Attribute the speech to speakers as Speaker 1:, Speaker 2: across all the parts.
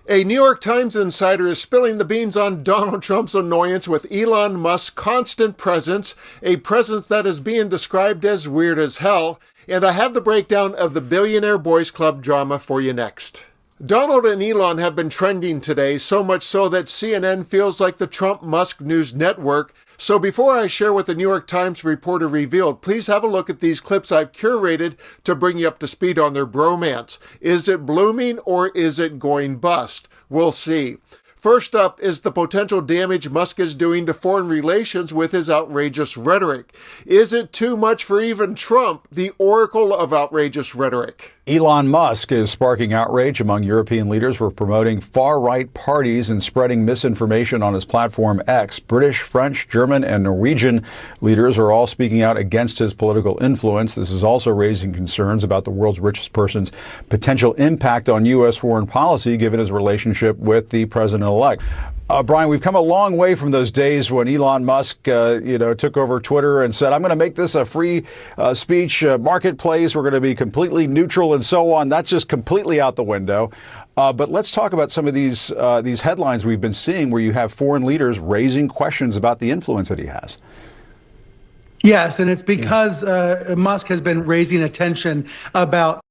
Speaker 1: A New York Times insider is spilling the beans on Donald Trump's annoyance with Elon Musk's constant presence, a presence that is being described as weird as hell, and I have the breakdown of the Billionaire Boys Club drama for you next. Donald and Elon have been trending today, so much so that CNN feels like the Trump-Musk news network. So before I share what the New York Times reporter revealed, please have a look at these clips I've curated to bring you up to speed on their bromance. Is it blooming or is it going bust? We'll see. First up is the potential damage Musk is doing to foreign relations with his outrageous rhetoric. Is it too much for even Trump, the oracle of outrageous rhetoric?
Speaker 2: Elon Musk is sparking outrage among European leaders for promoting far-right parties and spreading misinformation on his platform X. British, French, German, and Norwegian leaders are all speaking out against his political influence. This is also raising concerns about the world's richest person's potential impact on U.S. foreign policy, given his relationship with the president-elect. Brian, we've come a long way from those days when Elon Musk, took over Twitter and said, I'm going to make this a free speech marketplace. We're going to be completely neutral and so on. That's just completely out the window. But let's talk about some of these headlines we've been seeing where you have foreign leaders raising questions about the influence that he has.
Speaker 3: Yes, and it's because Musk has been raising attention about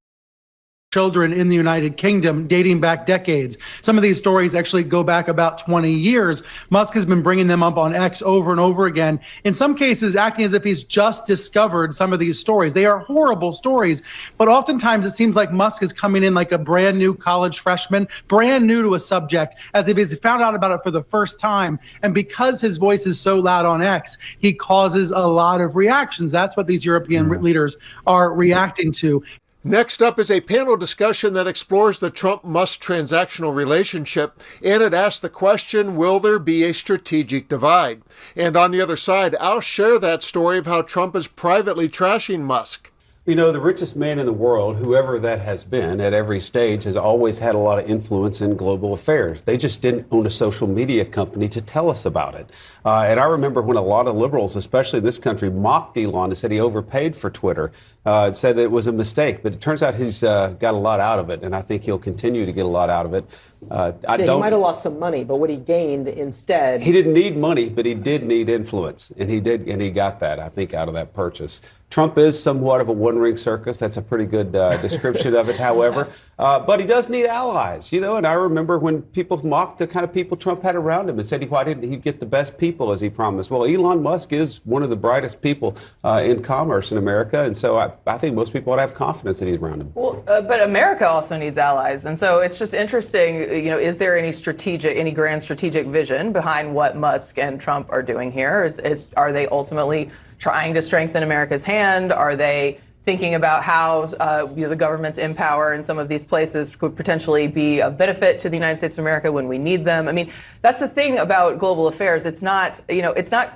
Speaker 3: children in the United Kingdom dating back decades. Some of these stories actually go back about 20 years. Musk has been bringing them up on X over and over again, in some cases acting as if he's just discovered some of these stories. They are horrible stories, but oftentimes it seems like Musk is coming in like a brand new college freshman, brand new to a subject, as if he's found out about it for the first time. And because his voice is so loud on X, he causes a lot of reactions. That's what these European leaders are reacting to.
Speaker 1: Next up is a panel discussion that explores the Trump-Musk transactional relationship, and it asks the question, will there be a strategic divide? And on the other side, I'll share that story of how Trump is privately trashing Musk.
Speaker 4: You know, the richest man in the world, whoever that has been at every stage, has always had a lot of influence in global affairs. They just didn't own a social media company to tell us about it. And I remember when a lot of liberals, especially in this country, mocked Elon and said he overpaid for Twitter, said that it was a mistake. But it turns out he's got a lot out of it, and I think he'll continue to get a lot out of it.
Speaker 5: He might have lost some money, but what he gained instead...
Speaker 4: He didn't need money, but he did need influence, and he got that, I think, out of that purchase. Trump is somewhat of a one-ring circus. That's a pretty good description of it, however. But he does need allies, and I remember when people mocked the kind of people Trump had around him and said, why didn't he get the best people as he promised? Well, Elon Musk is one of the brightest people in commerce in America, and so I think most people ought to have confidence that he's around him.
Speaker 6: Well, but America also needs allies, and so it's just interesting, is there any grand strategitic vision behind what Musk and Trump are doing here? Are they ultimately trying to strengthen America's hand? Are they thinking about how the government's in power in some of these places could potentially be of benefit to the United States of America when we need them? I mean, that's the thing about global affairs. It's not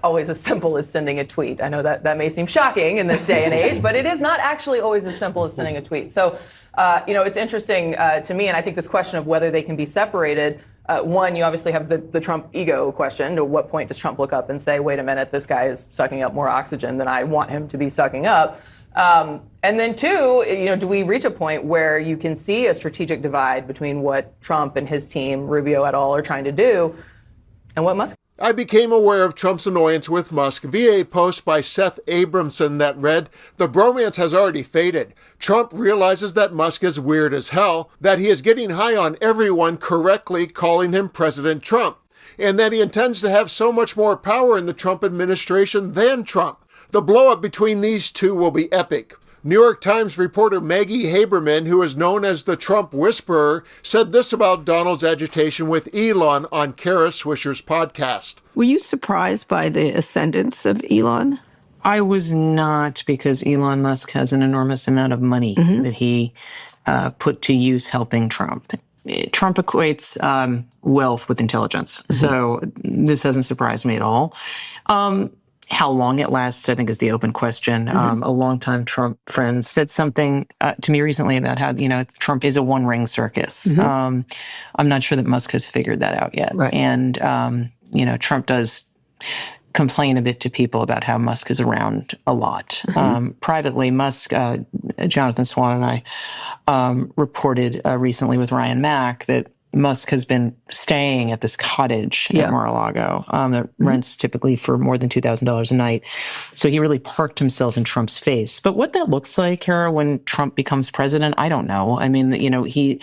Speaker 6: always as simple as sending a tweet. I know that may seem shocking in this day and age, but it is not actually always as simple as sending a tweet. So, it's interesting to me, and I think this question of whether they can be separated. One, you obviously have the Trump ego question. To what point does Trump look up and say, wait a minute, this guy is sucking up more oxygen than I want him to be sucking up? And then two, do we reach a point where you can see a strategic divide between what Trump and his team, Rubio et al., are trying to do and what Musk?
Speaker 1: I became aware of Trump's annoyance with Musk via a post by Seth Abramson that read, the bromance has already faded. Trump realizes that Musk is weird as hell, that he is getting high on everyone correctly calling him President Trump, and that he intends to have so much more power in the Trump administration than Trump. The blow-up between these two will be epic. New York Times reporter Maggie Haberman, who is known as the Trump Whisperer, said this about Donald's agitation with Elon on Kara Swisher's podcast.
Speaker 7: Were you surprised by the ascendance of Elon?
Speaker 8: I was not, because Elon Musk has an enormous amount of money that he put to use helping Trump. Trump equates wealth with intelligence. So this hasn't surprised me at all. How long it lasts, I think, is the open question. A longtime Trump friend said something to me recently about how, Trump is a one-ring circus. I'm not sure that Musk has figured that out yet.
Speaker 7: Right.
Speaker 8: And, Trump does complain a bit to people about how Musk is around a lot. Privately, Musk, Jonathan Swan and I reported recently with Ryan Mack that Musk has been staying at this cottage at Mar-a-Lago that rents typically for more than $2,000 a night. So he really parked himself in Trump's face. But what that looks like, Kara, when Trump becomes president, I don't know. I mean,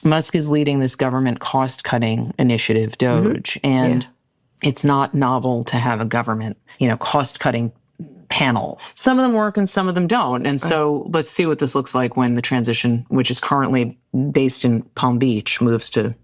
Speaker 8: Musk is leading this government cost-cutting initiative, DOGE, and it's not novel to have a government, cost-cutting panel. Some of them work and some of them don't. And so let's see what this looks like when the transition, which is currently based in Palm Beach, moves to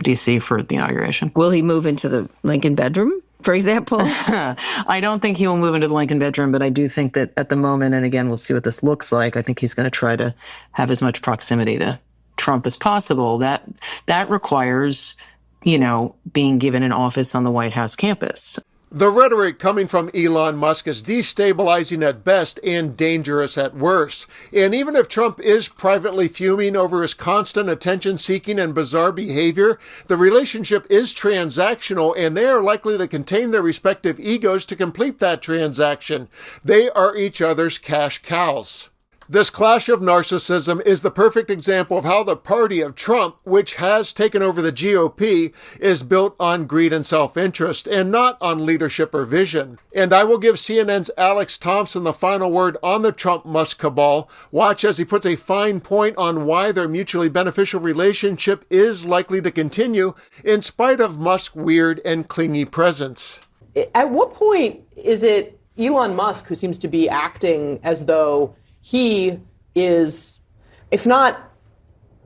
Speaker 8: D.C. for the inauguration.
Speaker 7: Will he move into the Lincoln bedroom, for example?
Speaker 8: I don't think he will move into the Lincoln bedroom, but I do think that at the moment, and again, we'll see what this looks like, I think he's going to try to have as much proximity to Trump as possible. That requires, being given an office on the White House campus.
Speaker 1: The rhetoric coming from Elon Musk is destabilizing at best and dangerous at worst. And even if Trump is privately fuming over his constant attention-seeking and bizarre behavior, the relationship is transactional, and they are likely to contain their respective egos to complete that transaction. They are each other's cash cows. This clash of narcissism is the perfect example of how the party of Trump, which has taken over the GOP, is built on greed and self-interest and not on leadership or vision. And I will give CNN's Alex Thompson the final word on the Trump-Musk cabal. Watch as he puts a fine point on why their mutually beneficial relationship is likely to continue in spite of Musk's weird and clingy presence.
Speaker 5: At what point is it Elon Musk who seems to be acting as though he is, if not,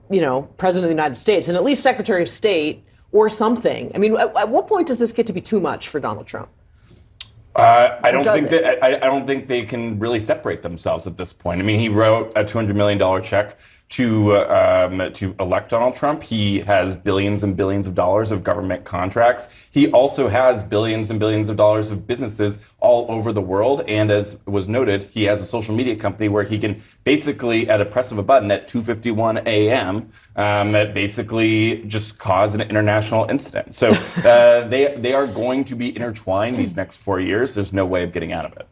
Speaker 5: president of the United States, and at least Secretary of State or something? I mean, at what point does this get to be too much for Donald Trump?
Speaker 9: I don't think they can really separate themselves at this point. I mean, he wrote a $200 million check to elect Donald Trump. He has billions and billions of dollars of government contracts. He also has billions and billions of dollars of businesses all over the world. And as was noted, he has a social media company where he can basically, at a press of a button at 2:51 a.m., basically just cause an international incident. So they are going to be intertwined these next 4 years. There's no way of getting out of it.